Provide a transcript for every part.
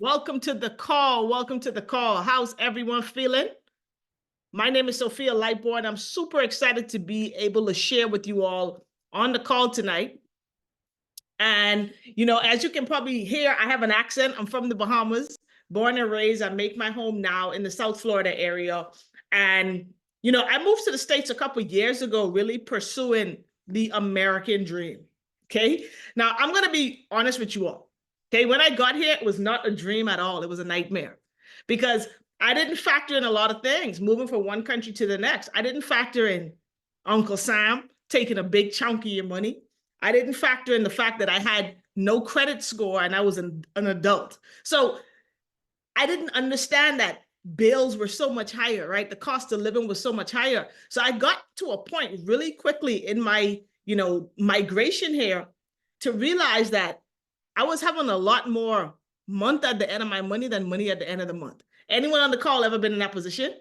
Welcome to the call. Welcome to the call. How's everyone feeling? My name is Sophia Lightbourne. I'm super excited to be able to share with you all on the call tonight. And, as you can probably hear, I have an accent. I'm from the Bahamas, born and raised. I make my home now in the South Florida area. And, I moved to the States a couple of years ago, really pursuing the American dream. Okay. Now, I'm going to be honest with you all. Okay. When I got here, it was not a dream at all. It was a nightmare because I didn't factor in a lot of things moving from one country to the next. I didn't factor in Uncle Sam taking a big chunk of your money. I didn't factor in the fact that I had no credit score and I was an adult. So I didn't understand that bills were so much higher, right? The cost of living was so much higher. So I got to a point really quickly in my, migration here to realize that I was having a lot more month at the end of my money than money at the end of the month. Anyone on the call ever been in that position?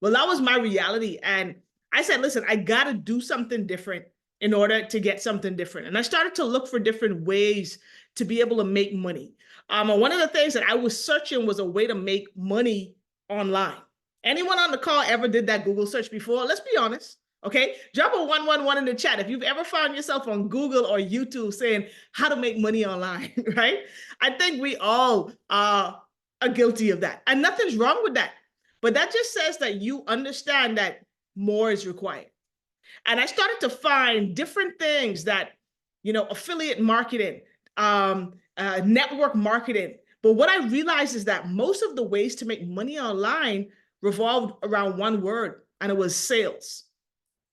Well, that was my reality. And I said, listen, I got to do something different in order to get something different. And I started to look for different ways to be able to make money. And one of the things that I was searching was a way to make money online. Anyone on the call ever did that Google search before? Let's be honest. Okay, drop a 111 in the chat if you've ever found yourself on Google or YouTube saying how to make money online, right? I think we all are guilty of that. And nothing's wrong with that. But that just says that you understand that more is required. And I started to find different things that, affiliate marketing, network marketing. But what I realized is that most of the ways to make money online revolved around one word, and it was sales.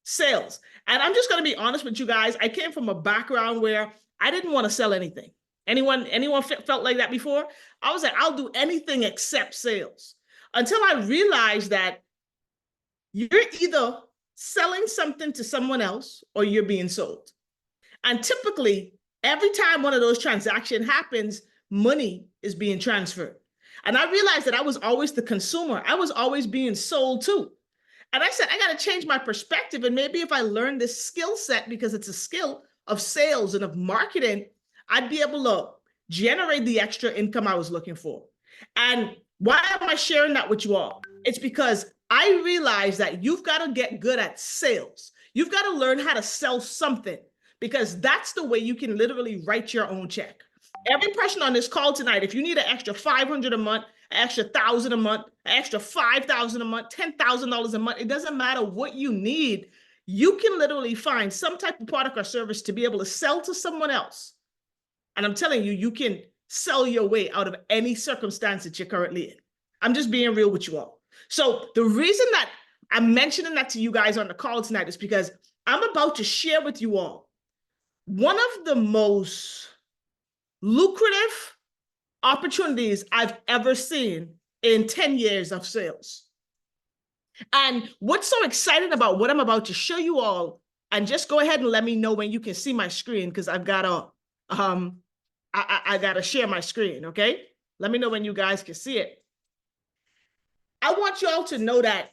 Sales. And I'm just going to be honest with you guys. I came from a background where I didn't want to sell anything. Anyone felt like that before? I was like, I'll do anything except sales. Until I realized that you're either selling something to someone else or you're being sold. And typically, every time one of those transactions happens, money is being transferred. And I realized that I was always the consumer. I was always being sold to. And I said, I got to change my perspective. And maybe if I learn this skill set, because it's a skill of sales and of marketing, I'd be able to generate the extra income I was looking for. And why am I sharing that with you all? It's because I realized that you've got to get good at sales. You've got to learn how to sell something, because that's the way you can literally write your own check. Every person on this call tonight, if you need an extra $500 a month, an extra $1,000 a month, an extra $5,000 a month, $10,000 a month, it doesn't matter what you need. You can literally find some type of product or service to be able to sell to someone else. And I'm telling you, you can sell your way out of any circumstance that you're currently in. I'm just being real with you all. So the reason that I'm mentioning that to you guys on the call tonight is because I'm about to share with you all one of the most lucrative opportunities I've ever seen in 10 years of sales. And what's so exciting about what I'm about to show you all, and just go ahead and let me know when you can see my screen, because I've got to I gotta share my screen, okay? Let me know when you guys can see it. I want you all to know that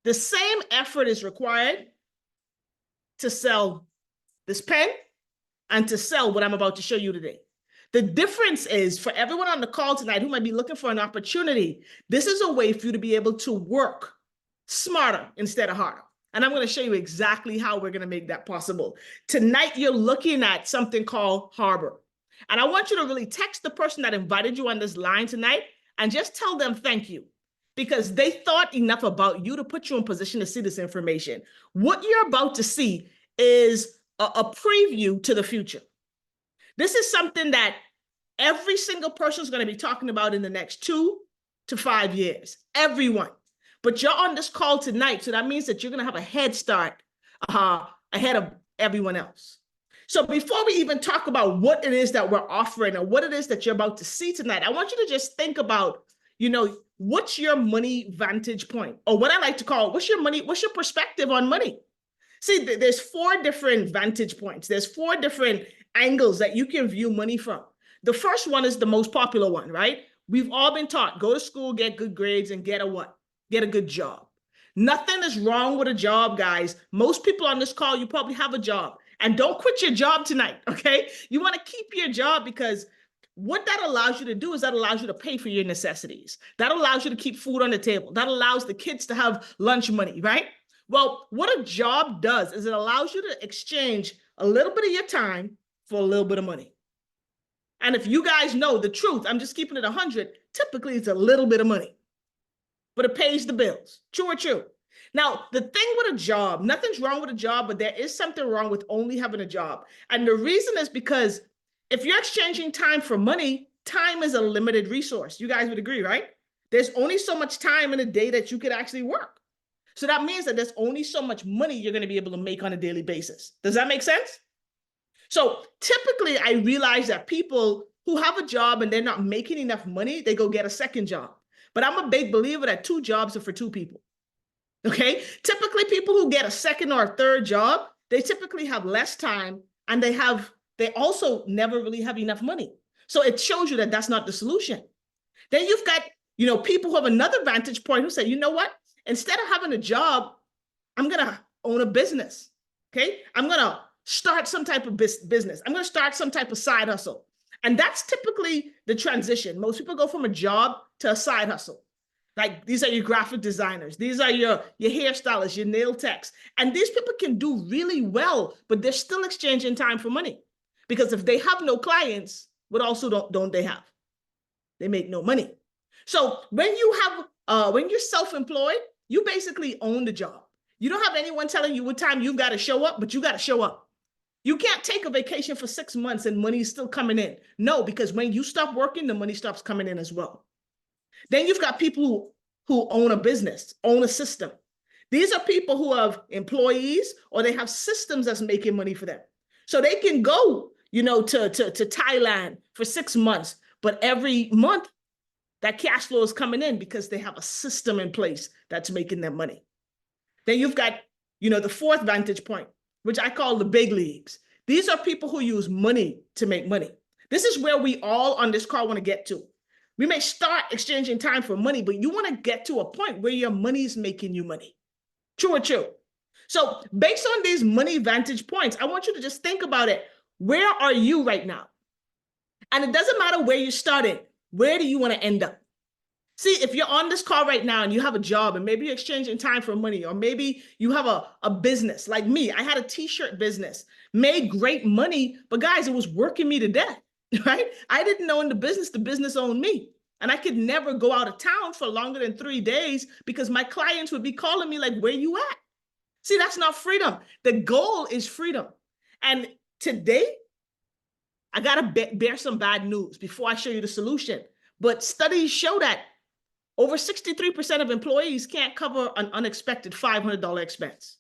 the same effort is required to sell this pen and to sell what I'm about to show you today. The difference is, for everyone on the call tonight who might be looking for an opportunity, this is a way for you to be able to work smarter instead of harder. And I'm going to show you exactly how we're going to make that possible. Tonight, you're looking at something called Harbor. And I want you to really text the person that invited you on this line tonight and just tell them thank you, because they thought enough about you to put you in position to see this information. What you're about to see is a preview to the future. This is something that every single person is going to be talking about in the next 2 to 5 years. Everyone. But you're on this call tonight, so that means that you're going to have a head start ahead of everyone else. So before we even talk about what it is that we're offering or what it is that you're about to see tonight, I want you to just think about, what's your money vantage point? Or what I like to call, what's your perspective on money? See, there's 4 different vantage points. There's 4 different angles that you can view money from. The first one is the most popular one, right? We've all been taught, go to school, get good grades, and get a what? Get a good job. Nothing is wrong with a job, guys. Most people on this call, you probably have a job. And don't quit your job tonight, okay? You want to keep your job, because what that allows you to do is that allows you to pay for your necessities. That allows you to keep food on the table. That allows the kids to have lunch money, right? Well, what a job does is it allows you to exchange a little bit of your time for a little bit of money. And if you guys know the truth, I'm just keeping it 100, typically it's a little bit of money, but it pays the bills. True or true? Now, the thing with a job, nothing's wrong with a job, but there is something wrong with only having a job. And the reason is because if you're exchanging time for money, time is a limited resource. You guys would agree, right? There's only so much time in a day that you could actually work. So that means that there's only so much money you're going to be able to make on a daily basis. Does that make sense? So typically I realize that people who have a job and they're not making enough money, they go get a second job. But I'm a big believer that 2 jobs are for 2 people. Okay? Typically people who get a second or a third job, they typically have less time and they also never really have enough money. So it shows you that that's not the solution. Then you've got, people who have another vantage point who say, you know what? Instead of having a job, I'm going to own a business. Okay? I'm going to start some type of business. I'm going to start some type of side hustle. And that's typically the transition. Most people go from a job to a side hustle. Like these are your graphic designers. These are your hairstylists, your nail techs. And these people can do really well, but they're still exchanging time for money. Because if they have no clients, what also don't they have? They make no money. So when you're self-employed, you basically own the job. You don't have anyone telling you what time you've got to show up, but you got to show up. You can't take a vacation for 6 months and money is still coming in. No, because when you stop working, the money stops coming in as well. Then you've got people who own a business, own a system. These are people who have employees or they have systems that's making money for them. So they can go, to Thailand for 6 months, but every month that cash flow is coming in because they have a system in place that's making them money. Then you've got, the fourth vantage point, which I call the big leagues. These are people who use money to make money. This is where we all on this call want to get to. We may start exchanging time for money, but you want to get to a point where your money is making you money. True or true? So based on these money vantage points, I want you to just think about it. Where are you right now? And it doesn't matter where you started. Where do you want to end up? See, if you're on this call right now and you have a job and maybe you're exchanging time for money, or maybe you have a business like me, I had a t-shirt business, made great money, but guys, it was working me to death, right? I didn't own the business owned me. And I could never go out of town for longer than 3 days because my clients would be calling me like, where you at? See, that's not freedom. The goal is freedom. And today, I got to bear some bad news before I show you the solution. But studies show that over 63% of employees can't cover an unexpected $500 expense.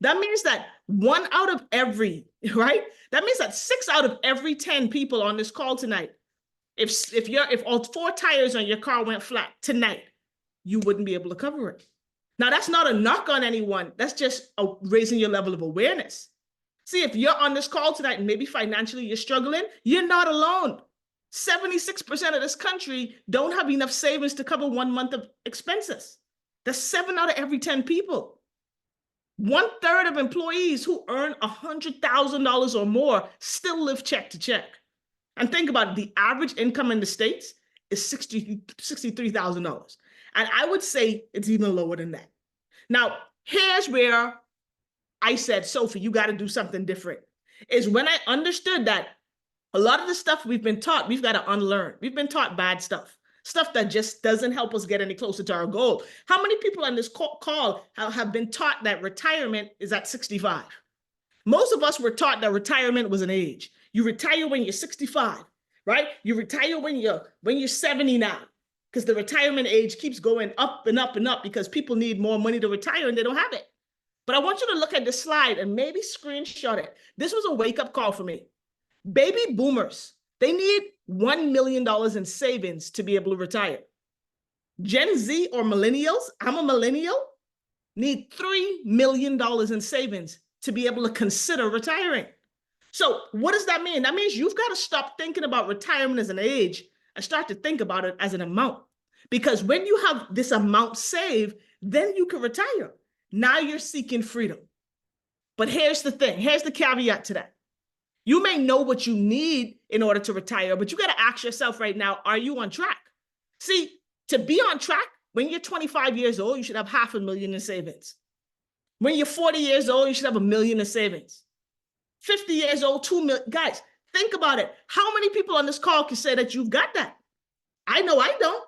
That means that 1 out of every, right? That means that 6 out of every 10 people on this call tonight, if all 4 tires on your car went flat tonight, you wouldn't be able to cover it. Now, that's not a knock on anyone. That's just raising your level of awareness. See, if you're on this call tonight and maybe financially you're struggling, you're not alone. 76% of this country don't have enough savings to cover 1 month of expenses. That's 7 out of every 10 people. 1/3 of employees who earn $100,000 or more still live check to check. And think about it, the average income in the States is $63,000. And I would say it's even lower than that. Now, here's where I said, Sophie, you got to do something different. Is when I understood that a lot of the stuff we've been taught, we've got to unlearn. We've been taught bad stuff that just doesn't help us get any closer to our goal. How many people on this call have been taught that retirement is at 65? Most of us were taught that retirement was an age. You retire when you're 65, right? You retire when you're 70 now, because the retirement age keeps going up and up and up because people need more money to retire and they don't have it. But I want you to look at this slide and maybe screenshot it. This was a wake-up call for me. Baby boomers, they need $1 million in savings to be able to retire. Gen Z or millennials, I'm a millennial, need $3 million in savings to be able to consider retiring. So what does that mean? That means you've got to stop thinking about retirement as an age and start to think about it as an amount. Because when you have this amount saved, then you can retire. Now you're seeking freedom. But here's the thing. Here's the caveat to that. You may know what you need in order to retire, but you got to ask yourself right now, are you on track? See, to be on track, when you're 25 years old, you should have $500,000 in savings. When you're 40 years old, you should have $1 million in savings. 50 years old, 2 million. Guys, think about it. How many people on this call can say that you've got that? I know I don't.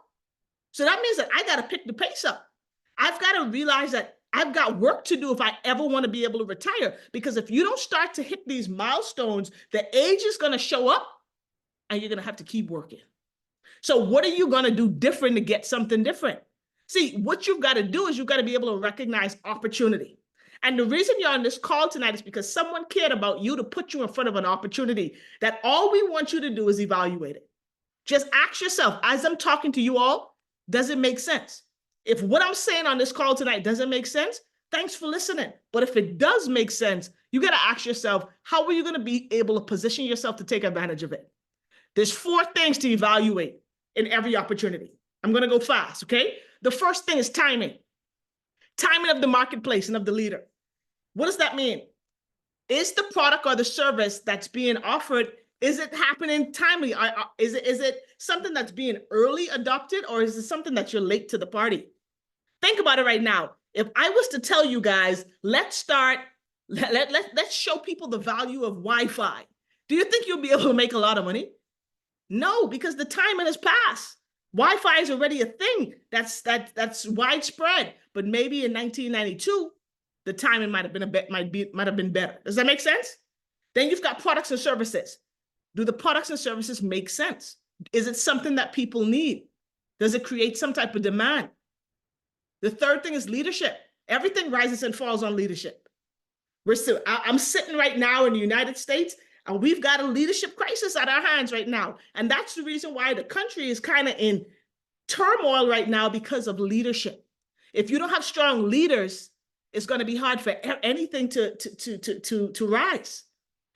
So that means that I got to pick the pace up. I've got to realize that I've got work to do if I ever want to be able to retire. Because if you don't start to hit these milestones, the age is going to show up and you're going to have to keep working. So what are you going to do different to get something different? See, what you've got to do is you've got to be able to recognize opportunity. And the reason you're on this call tonight is because someone cared about you to put you in front of an opportunity that all we want you to do is evaluate it. Just ask yourself, as I'm talking to you all, does it make sense? If what I'm saying on this call tonight doesn't make sense, thanks for listening. But if it does make sense, you got to ask yourself, how are you going to be able to position yourself to take advantage of it? There's 4 things to evaluate in every opportunity. I'm going to go fast, okay? The first thing is timing. Timing of the marketplace and of the leader. What does that mean? Is the product or the service that's being offered, is it happening timely? Is it something that's being early adopted, or is it something that you're late to the party? Think about it right now. If I was to tell you guys, let's show people the value of Wi-Fi. Do you think you'll be able to make a lot of money? No, because the timing has passed. Wi-Fi is already a thing that's widespread, but maybe in 1992, the timing might have been better. Does that make sense? Then you've got products and services. Do the products and services make sense? Is it something that people need? Does it create some type of demand? The third thing is leadership. Everything rises and falls on leadership. I'm sitting right now in the United States, and we've got a leadership crisis at our hands right now. And that's the reason why the country is kind of in turmoil right now, because of leadership. If you don't have strong leaders, it's going to be hard for anything to rise.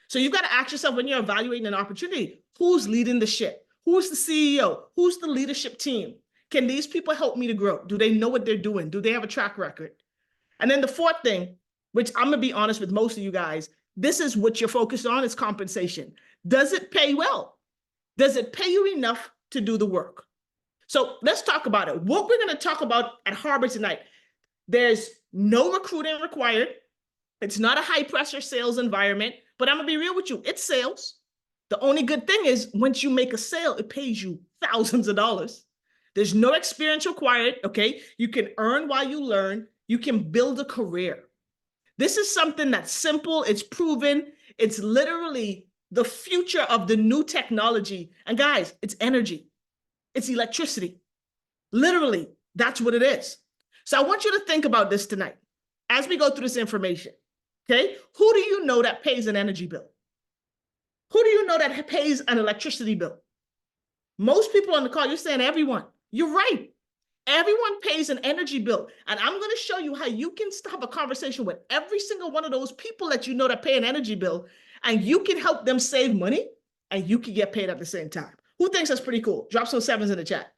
So you've got to ask yourself, when you're evaluating an opportunity, who's leading the ship? Who's the CEO? Who's the leadership team? Can these people help me to grow? Do they know what they're doing? Do they have a track record? And then the fourth thing, which I'm going to be honest with most of you guys, this is what you're focused on, is compensation. Does it pay well? Does it pay you enough to do the work? So let's talk about it. What we're going to talk about at Harbor tonight, there's no recruiting required. It's not a high pressure sales environment, but I'm going to be real with you. It's sales. The only good thing is once you make a sale, it pays you thousands of dollars. There's no experience required, okay? You can earn while you learn. You can build a career. This is something that's simple. It's proven. It's literally the future of the new technology. And guys, it's energy. It's electricity. Literally, that's what it is. So I want you to think about this tonight as we go through this information, okay? Who do you know that pays an energy bill? Who do you know that pays an electricity bill? Most people on the call, you're saying everyone. You're right. Everyone pays an energy bill. And I'm going to show you how you can have a conversation with every single one of those people that you know that pay an energy bill, and you can help them save money, and you can get paid at the same time. Who thinks that's pretty cool? Drop some 7s in the chat.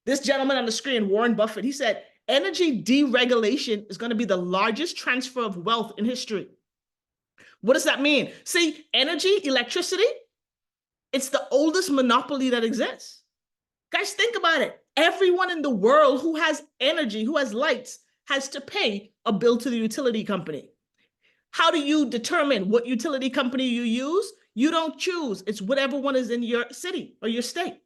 This gentleman on the screen, Warren Buffett, he said, energy deregulation is going to be the largest transfer of wealth in history. What does that mean? See, energy, electricity, it's the oldest monopoly that exists. Guys, think about it. Everyone in the world who has energy, who has lights, has to pay a bill to the utility company. How do you determine what utility company you use? You don't choose. It's whatever one is in your city or your state.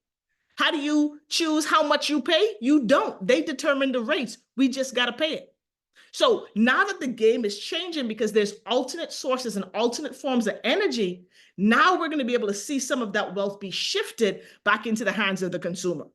How do you choose how much you pay? You don't. They determine the rates. We just got to pay it. So now that the game is changing because there's alternate sources and alternate forms of energy, now we're going to be able to see some of that wealth be shifted back into the hands of the consumer.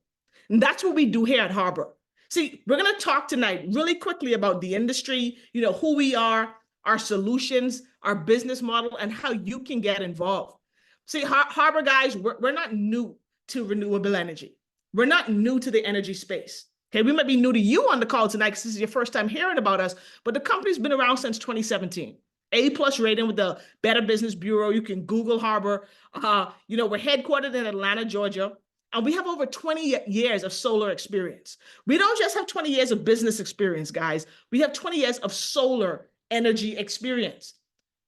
And that's what we do here at Harbor. See, we're going to talk tonight really quickly about the industry, who we are, our solutions, our business model, and how you can get involved. See, Harbor guys, we're not new to renewable energy. We're not new to the energy space. Okay, we might be new to you on the call tonight because this is your first time hearing about us, but the company's been around since 2017. A+ rating with the Better Business Bureau. You can Google Harbor. We're headquartered in Atlanta, Georgia, and we have over 20 years of solar experience. We don't just have 20 years of business experience, guys. We have 20 years of solar energy experience.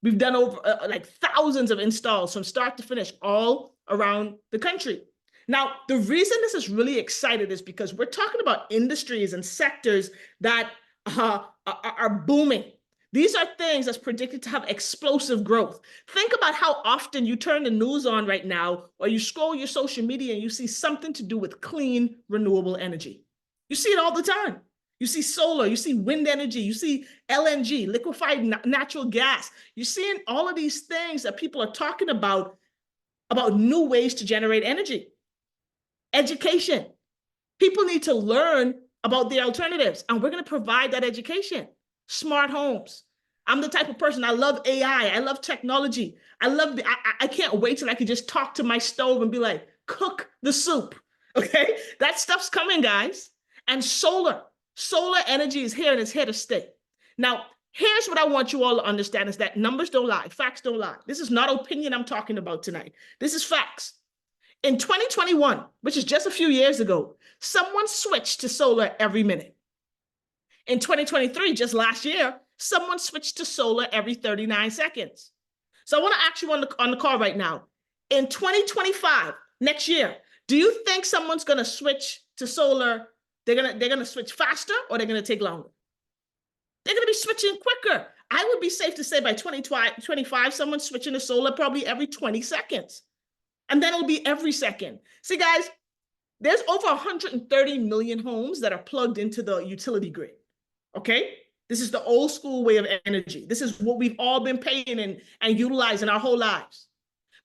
We've done over like thousands of installs from start to finish all around the country. Now, the reason this is really exciting is because we're talking about industries and sectors that are booming. These are things that's predicted to have explosive growth. Think about how often you turn the news on right now, or you scroll your social media and you see something to do with clean, renewable energy. You see it all the time. You see solar, you see wind energy, you see LNG, liquefied natural gas. You're seeing all of these things that people are talking about new ways to generate energy. Education. People need to learn about the alternatives, and we're going to provide that education. Smart homes. I'm the type of person, I love AI, I love technology. I can't wait till I can just talk to my stove and be like, cook the soup, okay? That stuff's coming, guys. And solar energy is here and it's here to stay. Now, here's what I want you all to understand is that numbers don't lie, facts don't lie. This is not opinion I'm talking about tonight. This is facts. In 2021, which is just a few years ago, someone switched to solar every minute. In 2023, just last year, someone switched to solar every 39 seconds. So I want to ask you on the call right now. In 2025, next year, do you think someone's going to switch to solar? They're gonna switch faster, or they're going to take longer? They're going to be switching quicker. I would be safe to say by 2025, someone's switching to solar probably every 20 seconds. And then it'll be every second. See, guys, there's over 130 million homes that are plugged into the utility grid. Okay? This is the old school way of energy. This is what we've all been paying and utilizing our whole lives.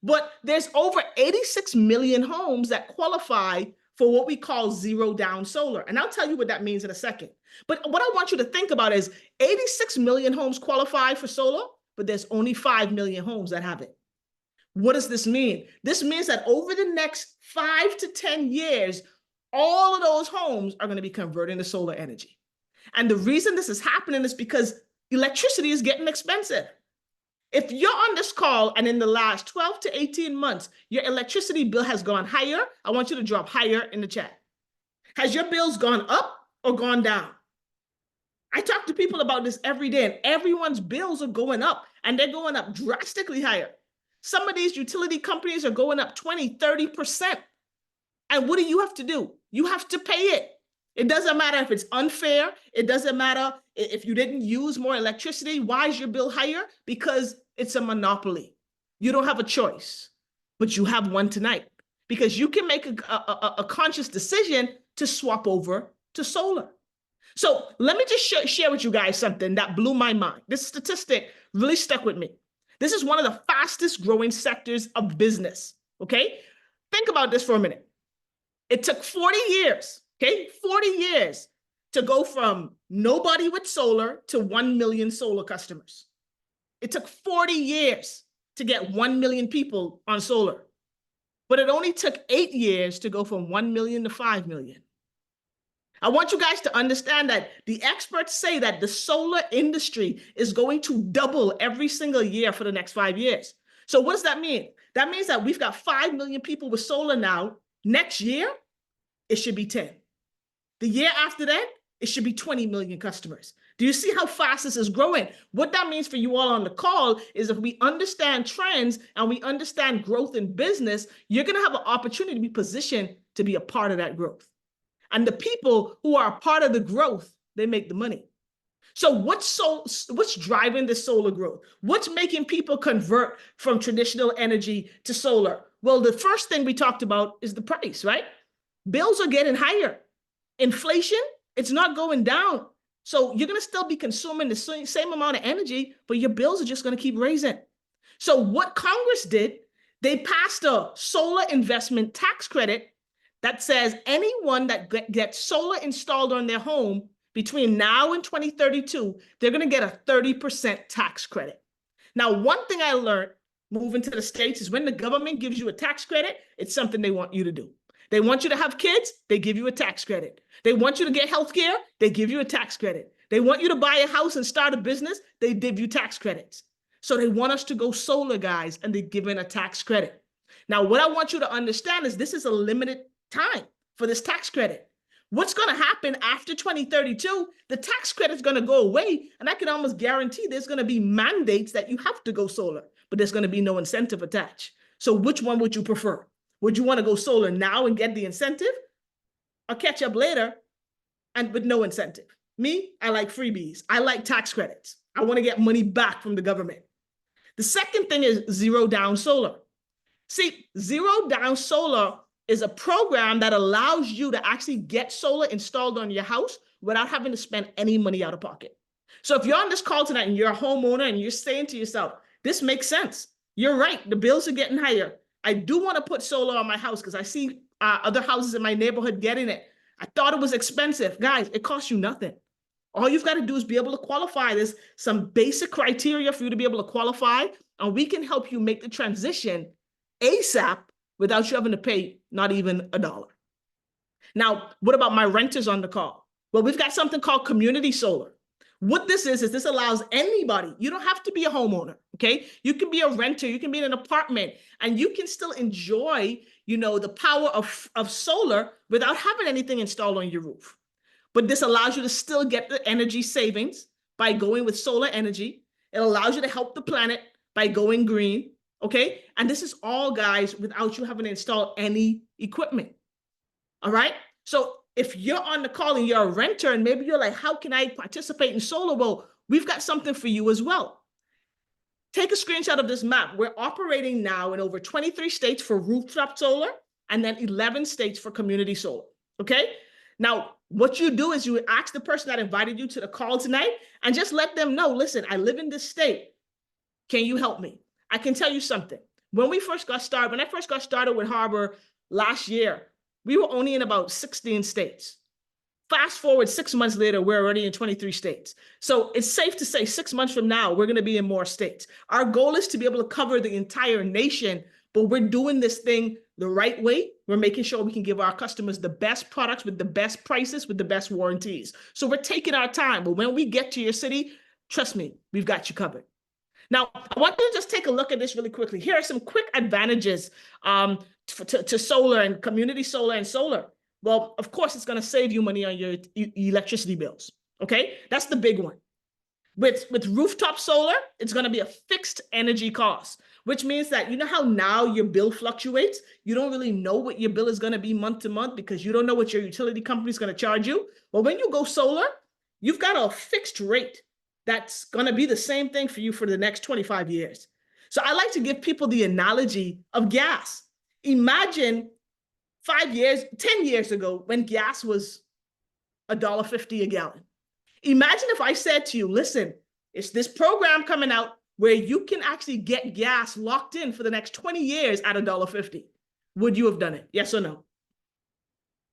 But there's over 86 million homes that qualify for what we call zero down solar. And I'll tell you what that means in a second. But what I want you to think about is 86 million homes qualify for solar, but there's only 5 million homes that have it. What does this mean? This means that over the next 5 to 10 years, all of those homes are going to be converting to solar energy. And the reason this is happening is because electricity is getting expensive. If you're on this call and in the last 12 to 18 months, your electricity bill has gone higher, I want you to drop higher in the chat. Has your bills gone up or gone down? I talk to people about this every day, and everyone's bills are going up, and they're going up drastically higher. Some of these utility companies are going up 20, 30%. And what do you have to do? You have to pay it. It doesn't matter if it's unfair. It doesn't matter if you didn't use more electricity. Why is your bill higher? Because it's a monopoly. You don't have a choice, but you have one tonight because you can make a conscious decision to swap over to solar. So let me just share with you guys something that blew my mind. This statistic really stuck with me. This is one of the fastest growing sectors of business, okay? Think about this for a minute. It took 40 years, okay? 40 years to go from nobody with solar to 1 million solar customers. It took 40 years to get 1 million people on solar. But it only took 8 years to go from 1 million to 5 million. I want you guys to understand that the experts say that the solar industry is going to double every single year for the next 5 years. So what does that mean? That means that we've got 5 million people with solar now. Next year, it should be 10. The year after that, it should be 20 million customers. Do you see how fast this is growing? What that means for you all on the call is if we understand trends and we understand growth in business, you're going to have an opportunity to be positioned to be a part of that growth. And the people who are a part of the growth, they make the money. So what's driving the solar growth? What's making people convert from traditional energy to solar? Well, the first thing we talked about is the price, right? Bills are getting higher. Inflation, it's not going down. So you're going to still be consuming the same amount of energy, but your bills are just going to keep raising. So what Congress did, they passed a solar investment tax credit that says anyone that gets solar installed on their home between now and 2032, they're going to get a 30% tax credit. Now, one thing I learned moving to the States is when the government gives you a tax credit, it's something they want you to do. They want you to have kids, they give you a tax credit. They want you to get health care, they give you a tax credit. They want you to buy a house and start a business, they give you tax credits. So they want us to go solar, guys, and they're giving a tax credit. Now, what I want you to understand is this is a limited time for this tax credit. What's going to happen after 2032? The tax credit is going to go away. And I can almost guarantee there's going to be mandates that you have to go solar, but there's going to be no incentive attached. So which one would you prefer? Would you want to go solar now and get the incentive, or catch up later and with no incentive? Me, I like freebies. I like tax credits. I want to get money back from the government. The second thing is zero down solar. See, zero down solar is a program that allows you to actually get solar installed on your house without having to spend any money out of pocket. So if you're on this call tonight and you're a homeowner and you're saying to yourself, this makes sense. You're right. The bills are getting higher. I do want to put solar on my house because I see other houses in my neighborhood getting it. I thought it was expensive. Guys, it costs you nothing. All you've got to do is be able to qualify. There's some basic criteria for you to be able to qualify, and we can help you make the transition ASAP without you having to pay not even $1. Now, what about my renters on the call? Well, we've got something called community solar. What this is this allows anybody, you don't have to be a homeowner, okay? You can be a renter, you can be in an apartment, and you can still enjoy, the power of solar without having anything installed on your roof. But this allows you to still get the energy savings by going with solar energy. It allows you to help the planet by going green, okay? And this is all, guys, without you having to install any equipment, all right? So if you're on the call and you're a renter and maybe you're like, how can I participate in solar? Well, we've got something for you as well. Take a screenshot of this map. We're operating now in over 23 states for rooftop solar and then 11 states for community solar, okay? Now, what you do is you ask the person that invited you to the call tonight and just let them know, listen, I live in this state. Can you help me? I can tell you something. When I first got started with Harbor last year, we were only in about 16 states. Fast forward 6 months later, we're already in 23 states. So it's safe to say 6 months from now, we're going to be in more states. Our goal is to be able to cover the entire nation, but we're doing this thing the right way. We're making sure we can give our customers the best products with the best prices, with the best warranties. So we're taking our time, but when we get to your city, trust me, we've got you covered. Now, I want you to just take a look at this really quickly. Here are some quick advantages to solar and community solar and solar. Well, of course, it's going to save you money on your electricity bills, okay? That's the big one. With rooftop solar, it's going to be a fixed energy cost, which means that you know how now your bill fluctuates? You don't really know what your bill is going to be month to month because you don't know what your utility company is going to charge you. Well, when you go solar, you've got a fixed rate that's going to be the same thing for you for the next 25 years. So I like to give people the analogy of gas. Imagine 10 years ago when gas was $1.50 a gallon. Imagine if I said to you, listen, it's this program coming out where you can actually get gas locked in for the next 20 years at $1.50. Would you have done it? Yes or no?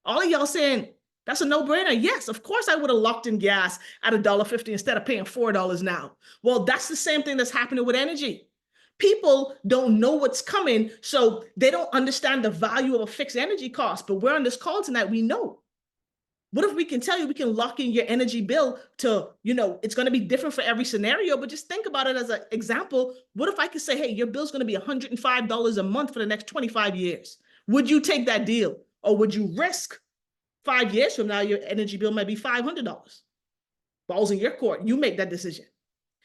All of y'all saying, that's a no-brainer. Yes, of course I would have locked in gas at $1.50 instead of paying $4 now. Well, that's the same thing that's happening with energy. People don't know what's coming, so they don't understand the value of a fixed energy cost. But we're on this call tonight, we know. What if we can tell you we can lock in your energy bill to, it's going to be different for every scenario, but just think about it as an example. What if I could say, hey, your bill's going to be $105 a month for the next 25 years? Would you take that deal? Or would you risk 5 years from now, your energy bill might be $500? Ball's in your court. You make that decision.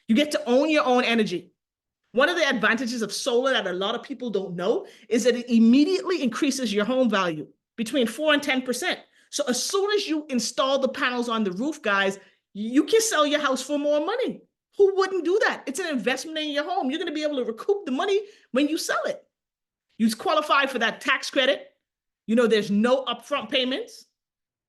You get to own your own energy. One of the advantages of solar that a lot of people don't know is that it immediately increases your home value between 4 and 10%. So as soon as you install the panels on the roof, guys, you can sell your house for more money. Who wouldn't do that? It's an investment in your home. You're going to be able to recoup the money when you sell it. You qualify for that tax credit. There's no upfront payments.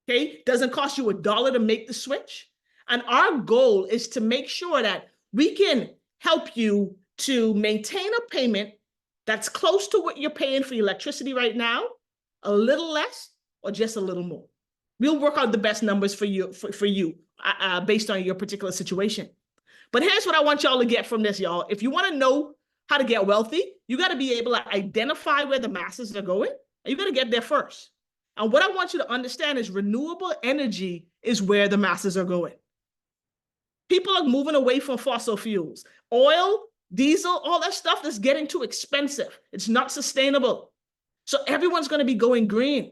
Okay, doesn't cost you $1 to make the switch. And our goal is to make sure that we can help you to maintain a payment that's close to what you're paying for electricity right now, a little less, or just a little more. We'll work out the best numbers for you, based on your particular situation. But here's what I want y'all to get from this, y'all. If you want to know how to get wealthy, you got to be able to identify where the masses are going. You got to get there first. And what I want you to understand is renewable energy is where the masses are going. People are moving away from fossil fuels. Oil, diesel, all that stuff that's getting too expensive. It's not sustainable. So everyone's going to be going green.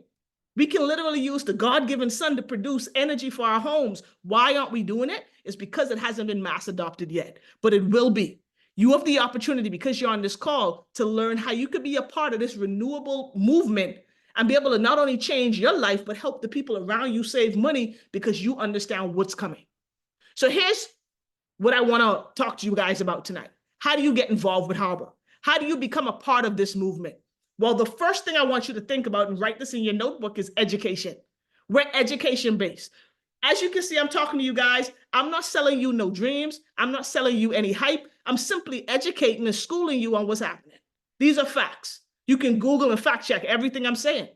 We can literally use the God-given sun to produce energy for our homes. Why aren't we doing it? It's because it hasn't been mass adopted yet, but it will be. You have the opportunity, because you're on this call, to learn how you could be a part of this renewable movement and be able to not only change your life, but help the people around you save money because you understand what's coming. So here's what I want to talk to you guys about tonight. How do you get involved with Harbor? How do you become a part of this movement? Well, the first thing I want you to think about and write this in your notebook is education. We're education based. As you can see, I'm talking to you guys. I'm not selling you no dreams. I'm not selling you any hype. I'm simply educating and schooling you on what's happening. These are facts. You can Google and fact check everything I'm saying.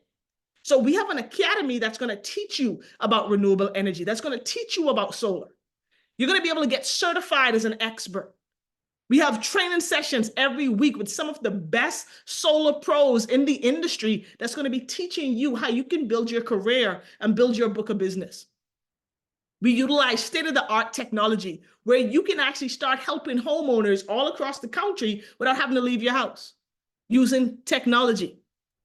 So we have an academy that's going to teach you about renewable energy. That's going to teach you about solar. You're going to be able to get certified as an expert. We have training sessions every week with some of the best solar pros in the industry that's going to be teaching you how you can build your career and build your book of business. We utilize state-of-the-art technology where you can actually start helping homeowners all across the country without having to leave your house using technology,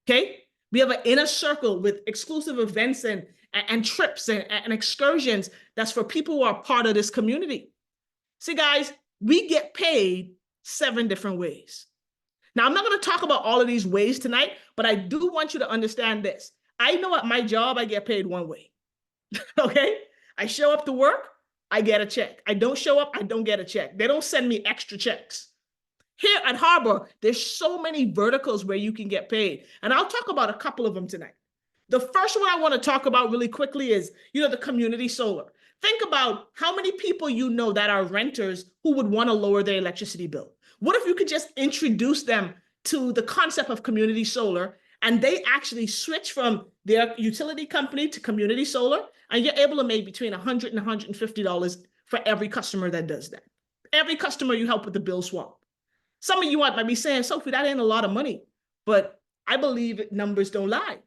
okay? We have an inner circle with exclusive events and trips and excursions that's for people who are part of this community. See, guys, we get paid 7 different ways. Now, I'm not going to talk about all of these ways tonight, but I do want you to understand this. I know at my job, I get paid one way, okay? I show up to work, I get a check. I don't show up, I don't get a check. They don't send me extra checks. Here at Harbor, there's so many verticals where you can get paid, and I'll talk about a couple of them tonight. The first one I want to talk about really quickly is, the community solar. Think about how many people you know that are renters who would want to lower their electricity bill. What if you could just introduce them to the concept of community solar, and they actually switch from their utility company to community solar, and you're able to make between $100 and $150 for every customer that does that. Every customer you help with the bill swap. Some of you might be saying, Sophie, that ain't a lot of money, but I believe numbers don't lie.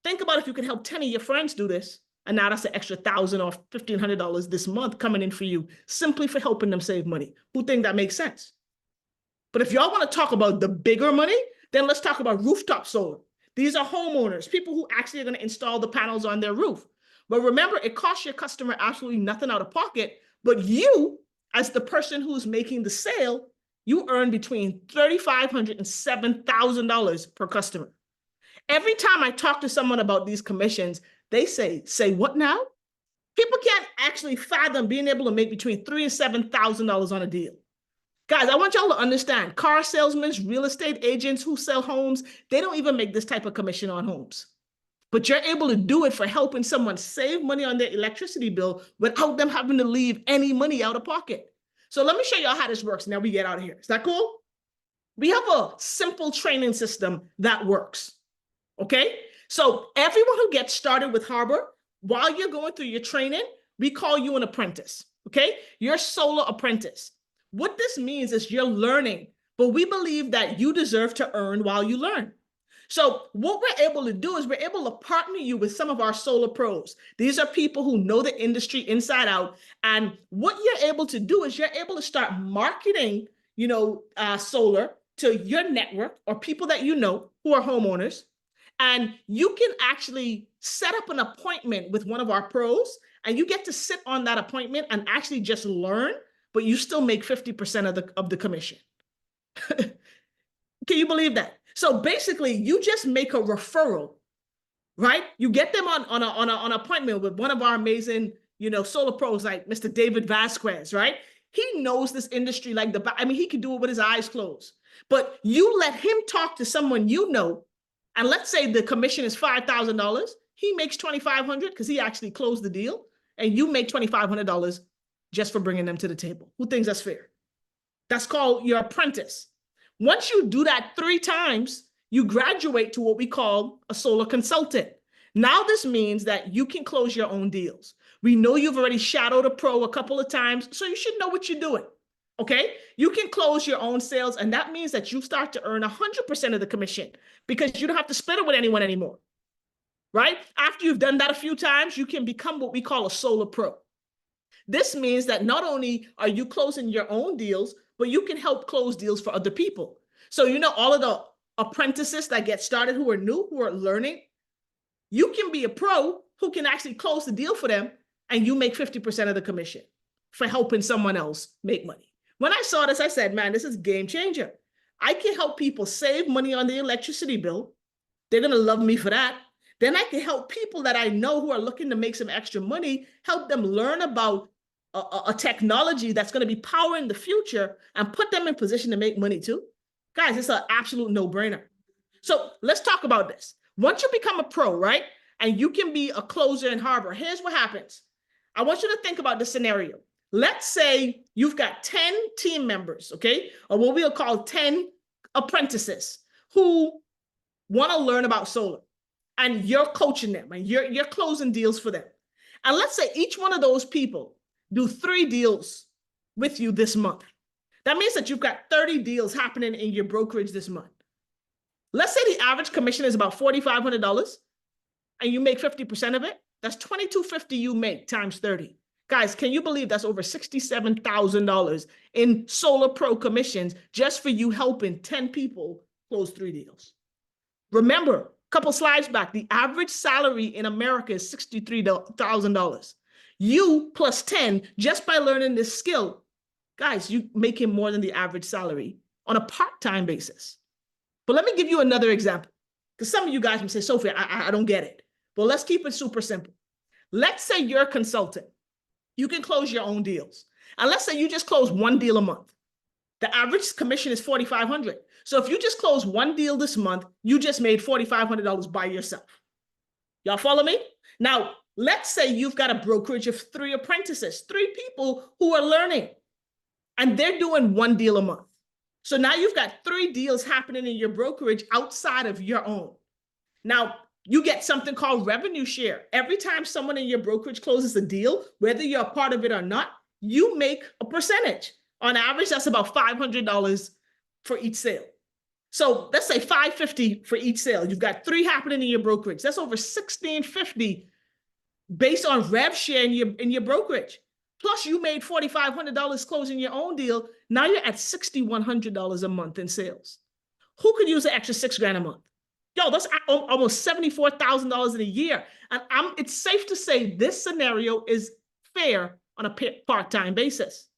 Think about if you could help 10 of your friends do this, and now that's an extra $1,000 or $1,500 this month coming in for you simply for helping them save money. Who think that makes sense? But if y'all want to talk about the bigger money, then let's talk about rooftop solar. These are homeowners, people who actually are going to install the panels on their roof. But remember, it costs your customer absolutely nothing out of pocket, but you, as the person who's making the sale, you earn between $3,500 and $7,000 per customer. Every time I talk to someone about these commissions, they say what now? People can't actually fathom being able to make between $3,000 and $7,000 on a deal. Guys, I want y'all to understand, car salesmen, real estate agents who sell homes, they don't even make this type of commission on homes. But you're able to do it for helping someone save money on their electricity bill without them having to leave any money out of pocket. So let me show y'all how this works. Now we get out of here. Is that cool? We have a simple training system that works. Okay? So everyone who gets started with Harbor, while you're going through your training, we call you an apprentice. Okay? You're a solar apprentice. What this means is you're learning, but we believe that you deserve to earn while you learn. So what we're able to do is we're able to partner you with some of our solar pros. These are people who know the industry inside out. And what you're able to do is you're able to start marketing, solar to your network or people that you know who are homeowners. And you can actually set up an appointment with one of our pros, and you get to sit on that appointment and actually just learn, but you still make 50% of the commission. Can you believe that? So basically, you just make a referral, right? You get them on an appointment with one of our amazing, solar pros like Mr. David Vasquez, right? He knows this industry like he can do it with his eyes closed. But you let him talk to someone you know, and let's say the commission is $5,000. He makes $2,500 because he actually closed the deal, and you make $2,500 just for bringing them to the table. Who thinks that's fair? That's called your apprentice. Once you do that 3 times, you graduate to what we call a solar consultant. Now this means that you can close your own deals. We know you've already shadowed a pro a couple of times, so you should know what you're doing, okay? You can close your own sales, and that means that you start to earn 100% of the commission because you don't have to split it with anyone anymore, right? After you've done that a few times, you can become what we call a solar pro. This means that not only are you closing your own deals, but you can help close deals for other people. So, all of the apprentices that get started who are new, who are learning, You can be a pro who can actually close the deal for them, and you make 50% of the commission for helping someone else make money. When I saw this, I said, man, this is game changer. I can help people save money on the electricity bill. They're going to love me for that. Then I can help people that I know who are looking to make some extra money, help them learn about a technology that's going to be powering the future and put them in position to make money too. Guys, it's an absolute no-brainer. So let's talk about this. Once you become a pro, right, and you can be a closer in Harbor, here's what happens. I want you to think about the scenario. Let's say you've got 10 team members, okay, or what we'll call 10 apprentices who want to learn about solar, and you're coaching them and you're closing deals for them. And let's say each one of those people do 3 deals with you this month. That means that you've got 30 deals happening in your brokerage this month. Let's say the average commission is about $4,500 and you make 50% of it. That's $2,250 you make times 30. Guys, can you believe that's over $67,000 in Solar Pro commissions just for you helping 10 people close 3 deals? Remember, a couple slides back, the average salary in America is $63,000. You plus 10, just by learning this skill, guys, you making more than the average salary on a part-time basis. But let me give you another example, because some of you guys may say, Sophie, I don't get it. But let's keep it super simple. Let's say you're a consultant. You can close your own deals. And let's say you just close 1 deal a month. The average commission is $4,500. So if you just close 1 deal this month, you just made $4,500 by yourself. Y'all follow me? Now, let's say you've got a brokerage of 3 apprentices, 3 people who are learning, and they're doing 1 deal a month. So now you've got 3 deals happening in your brokerage outside of your own. Now, you get something called revenue share. Every time someone in your brokerage closes a deal, whether you're a part of it or not, you make a percentage. On average, that's about $500 for each sale. So let's say $550 for each sale. You've got 3 happening in your brokerage. That's over $1,650 based on rev share in your brokerage. Plus you made $4,500 closing your own deal. Now you're at $6,100 a month in sales. Who could use an extra $6,000 a month? Yo, that's almost $74,000 in a year. And it's safe to say this scenario is fair on a part-time basis.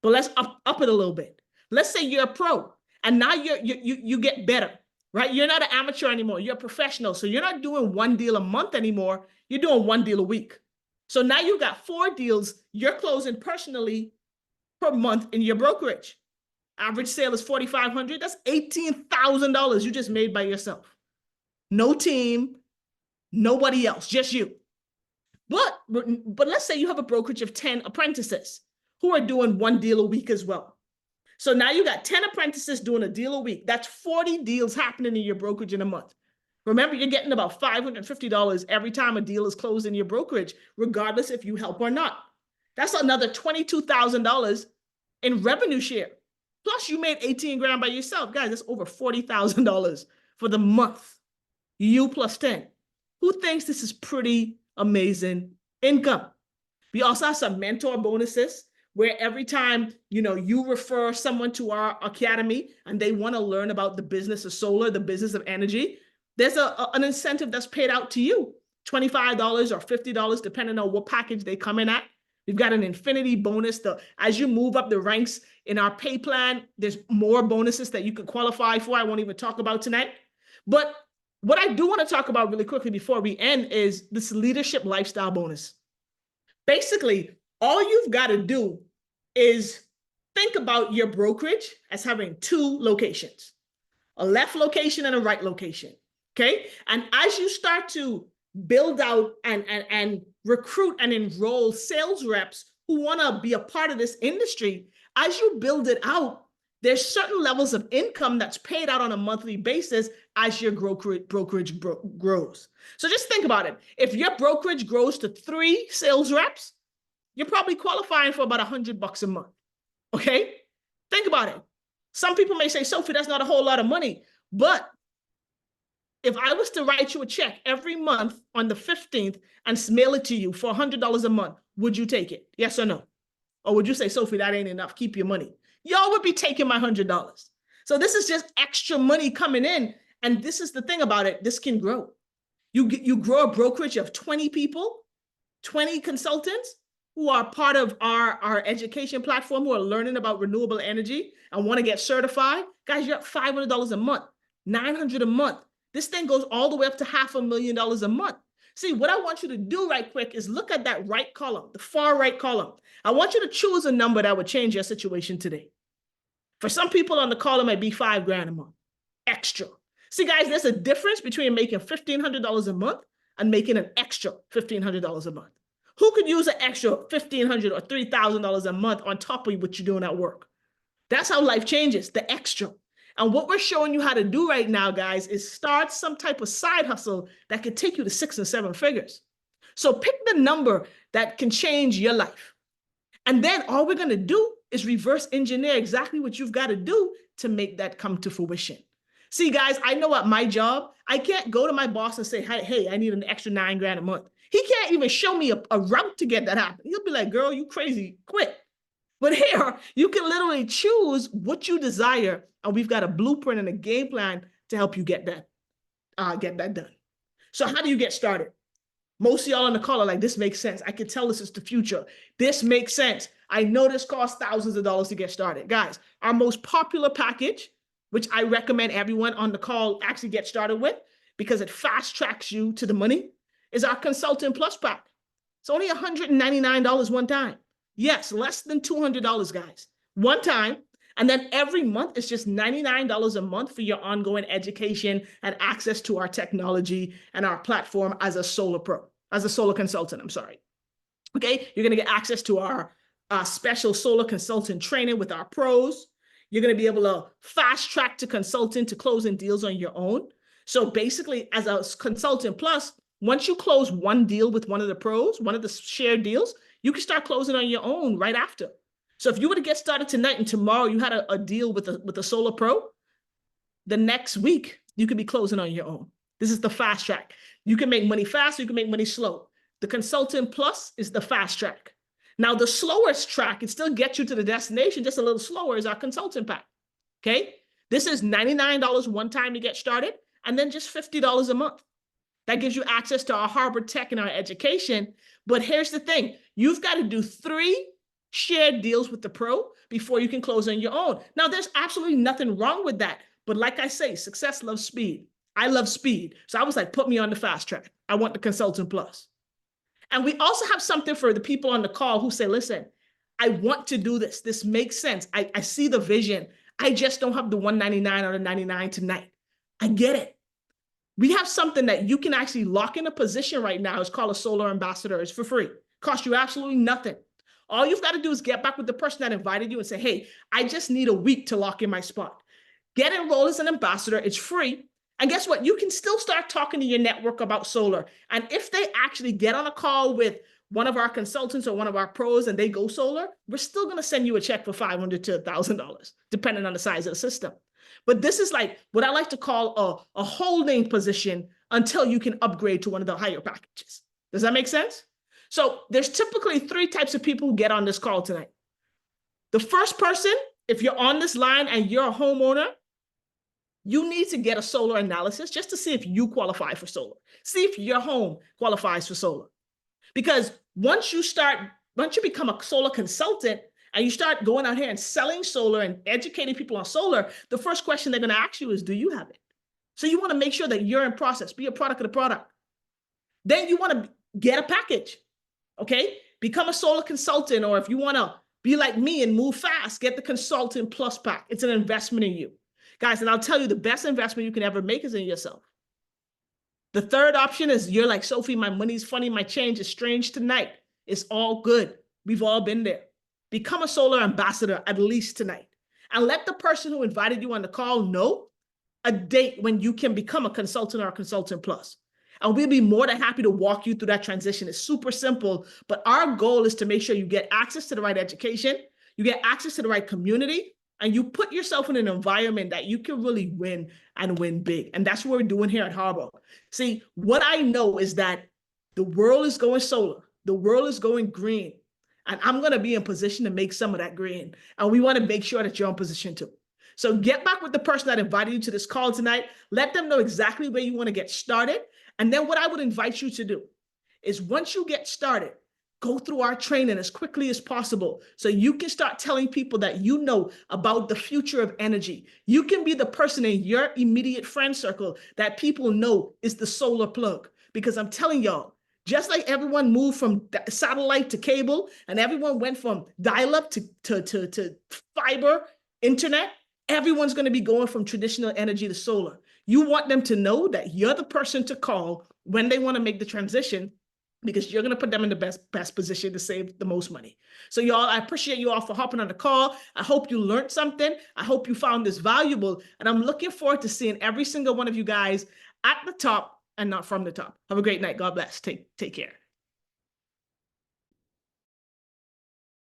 But let's up it a little bit. Let's say you're a pro and now you get better, right? You're not an amateur anymore. You're a professional. So you're not doing 1 deal a month anymore. You're doing 1 deal a week. So now you've got 4 deals you're closing personally per month in your brokerage. Average sale is $4,500. That's $18,000 you just made by yourself. No team, nobody else, just you. But let's say you have a brokerage of 10 apprentices who are doing 1 deal a week as well. So now you got 10 apprentices doing a deal a week. That's 40 deals happening in your brokerage in a month. Remember, you're getting about $550 every time a deal is closed in your brokerage, regardless if you help or not. That's another $22,000 in revenue share. Plus you made $18,000 by yourself. Guys, that's over $40,000 for the month. You plus 10. Who thinks this is pretty amazing income? We also have some mentor bonuses where every time, you refer someone to our academy and they want to learn about the business of solar, the business of energy, there's an incentive that's paid out to you, $25 or $50, depending on what package they come in at. We've got an infinity bonus. As you move up the ranks in our pay plan, there's more bonuses that you can qualify for. I won't even talk about tonight. But what I do want to talk about really quickly before we end is this leadership lifestyle bonus. Basically, all you've got to do is think about your brokerage as having 2 locations, a left location and a right location, okay? And as you start to build out and recruit and enroll sales reps who want to be a part of this industry, as you build it out, there's certain levels of income that's paid out on a monthly basis as your brokerage grows. So just think about it. If your brokerage grows to 3 sales reps, you're probably qualifying for about $100 a month, okay? Think about it. Some people may say, Sophie, that's not a whole lot of money. But if I was to write you a check every month on the 15th and mail it to you for $100 a month, would you take it? Yes or no? Or would you say, Sophie, that ain't enough, keep your money? Y'all would be taking my $100. So this is just extra money coming in. And this is the thing about it, this can grow. You grow a brokerage of 20 people, 20 consultants who are part of our education platform, who are learning about renewable energy and want to get certified. Guys, you're at $500 a month, $900 a month. This thing goes all the way up to $500,000 a month. See, what I want you to do right quick is look at that right column, the far right column. I want you to choose a number that would change your situation today. For some people on the call, it might be $5,000 a month extra. See, guys, there's a difference between making $1,500 a month and making an extra $1,500 a month. Who could use an extra $1,500 or $3,000 a month on top of what you're doing at work? That's how life changes, the extra. And what we're showing you how to do right now, guys, is start some type of side hustle that can take you to 6 and 7 figures. So pick the number that can change your life. And then all we're going to do is reverse engineer exactly what you've got to do to make that come to fruition. See, guys, I know at my job, I can't go to my boss and say, hey, I need an extra $9,000 a month. He can't even show me a route to get that happen. He'll be like, girl, you crazy, quit. But here, you can literally choose what you desire, and we've got a blueprint and a game plan to help you get that done. So how do you get started? Most of y'all on the call are like, this makes sense. I can tell this is the future. This makes sense. I know this costs thousands of dollars to get started. Guys, our most popular package, which I recommend everyone on the call actually get started with because it fast tracks you to the money, is our Consultant Plus pack. It's only $199 one time. Yes, less than $200, guys, one time. And then every month, it's just $99 a month for your ongoing education and access to our technology and our platform as a solar consultant, I'm sorry. Okay, you're gonna get access to our special solar consultant training with our pros. You're gonna be able to fast track to consultant to closing deals on your own. So basically, as a Consultant Plus, once you close one deal with one of the pros, one of the shared deals, you can start closing on your own right after. So if you were to get started tonight and tomorrow you had a deal with a solar pro, the next week you could be closing on your own. This is the fast track. You can make money fast, you can make money slow. The Consultant Plus is the fast track. Now the slowest track, it still gets you to the destination, just a little slower, is our consultant pack. Okay? This is $99 one time to get started, and then just $50 a month. That gives you access to our Harvard Tech and our education. But here's the thing. You've got to do 3 shared deals with the pro before you can close on your own. Now, there's absolutely nothing wrong with that. But like I say, success loves speed. I love speed. So I was like, put me on the fast track. I want the Consultant Plus. And we also have something for the people on the call who say, listen, I want to do this. This makes sense. I see the vision. I just don't have the $199 or the $99 tonight. I get it. We have something that you can actually lock in a position right now. It's called a Solar Ambassador. It's for free. Cost you absolutely nothing. All you've got to do is get back with the person that invited you and say, hey, I just need a week to lock in my spot. Get enrolled as an ambassador. It's free. And guess what? You can still start talking to your network about solar. And if they actually get on a call with one of our consultants or one of our pros and they go solar, we're still going to send you a check for $500 to $1,000, depending on the size of the system. But this is like what I like to call a holding position until you can upgrade to one of the higher packages. Does that make sense? So there's typically 3 types of people who get on this call tonight. The first person, if you're on this line and you're a homeowner, you need to get a solar analysis just to see if you qualify for solar. See if your home qualifies for solar. Because once you become a solar consultant, and you start going out here and selling solar and educating people on solar, the first question they're going to ask you is, do you have it? So you want to make sure that you're in process, be a product of the product. Then you want to get a package, okay? Become a solar consultant, or if you want to be like me and move fast, get the Consultant Plus pack. It's an investment in you. Guys, and I'll tell you, the best investment you can ever make is in yourself. The third option is you're like, Sophie, my money's funny, my change is strange tonight. It's all good. We've all been there. Become a solar ambassador at least tonight. And let the person who invited you on the call know a date when you can become a consultant or a Consultant Plus. And we'll be more than happy to walk you through that transition. It's super simple, but our goal is to make sure you get access to the right education, you get access to the right community, and you put yourself in an environment that you can really win and win big. And that's what we're doing here at Harbor. See, what I know is that the world is going solar. The world is going green. And I'm going to be in position to make some of that green. And we want to make sure that you're in position too. So get back with the person that invited you to this call tonight. Let them know exactly where you want to get started. And then what I would invite you to do is once you get started, go through our training as quickly as possible so you can start telling people that you know about the future of energy. You can be the person in your immediate friend circle that people know is the solar plug. Because I'm telling y'all, just like everyone moved from satellite to cable and everyone went from dial-up to fiber internet, everyone's going to be going from traditional energy to solar. You want them to know that you're the person to call when they want to make the transition, because you're going to put them in the best position to save the most money. So y'all, I appreciate you all for hopping on the call. I hope you learned something. I hope you found this valuable. And I'm looking forward to seeing every single one of you guys at the top and not from the top. Have a great night. God bless. Take care.